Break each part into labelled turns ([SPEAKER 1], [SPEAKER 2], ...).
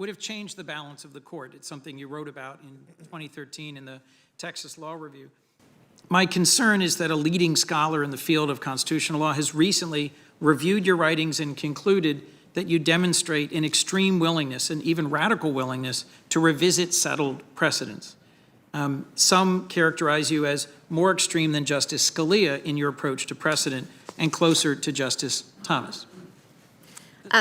[SPEAKER 1] would have changed the balance of the court. It's something you wrote about in 2013 in the Texas Law Review. My concern is that a leading scholar in the field of constitutional law has recently reviewed your writings and concluded that you demonstrate an extreme willingness and even radical willingness to revisit settled precedents. Some characterize you as more extreme than Justice Scalia in your approach to precedent and closer to Justice Thomas.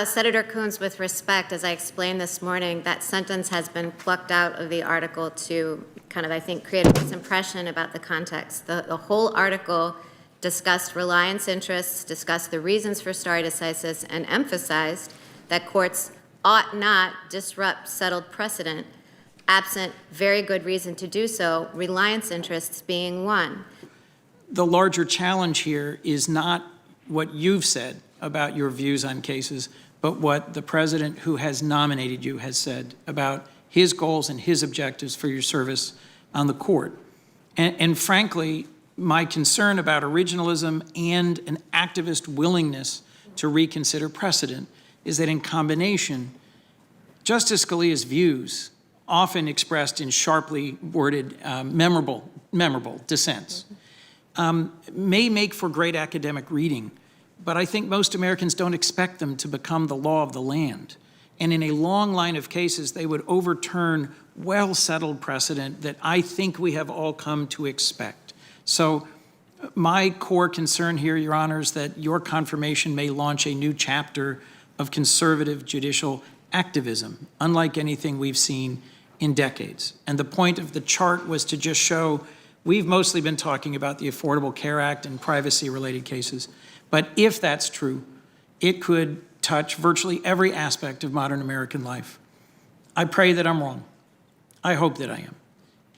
[SPEAKER 2] Senator Coons, with respect, as I explained this morning, that sentence has been plucked out of the article to kind of, I think, create a misimpression about the context. The whole article discussed reliance interests, discussed the reasons for stare decisis, and emphasized that courts ought not disrupt settled precedent, absent very good reason to do so, reliance interests being one.
[SPEAKER 1] The larger challenge here is not what you've said about your views on cases, but what the president who has nominated you has said about his goals and his objectives for your service on the court. And frankly, my concern about originalism and an activist willingness to reconsider precedent is that in combination, Justice Scalia's views, often expressed in sharply worded, memorable dissents, may make for great academic reading, but I think most Americans don't expect them to become the law of the land. And in a long line of cases, they would overturn well-settled precedent that I think we have all come to expect. So my core concern here, Your Honor, is that your confirmation may launch a new chapter of conservative judicial activism, unlike anything we've seen in decades. And the point of the chart was to just show we've mostly been talking about the Affordable Care Act and privacy-related cases. But if that's true, it could touch virtually every aspect of modern American life. I pray that I'm wrong. I hope that I am.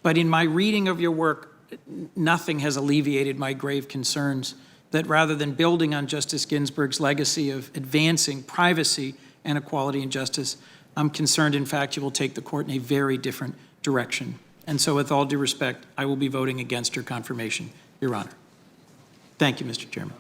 [SPEAKER 1] But in my reading of your work, nothing has alleviated my grave concerns that rather than building on Justice Ginsburg's legacy of advancing privacy and equality and justice, I'm concerned, in fact, you will take the court in a very different direction. And so with all due respect, I will be voting against your confirmation, Your Honor. Thank you, Mr. Chairman.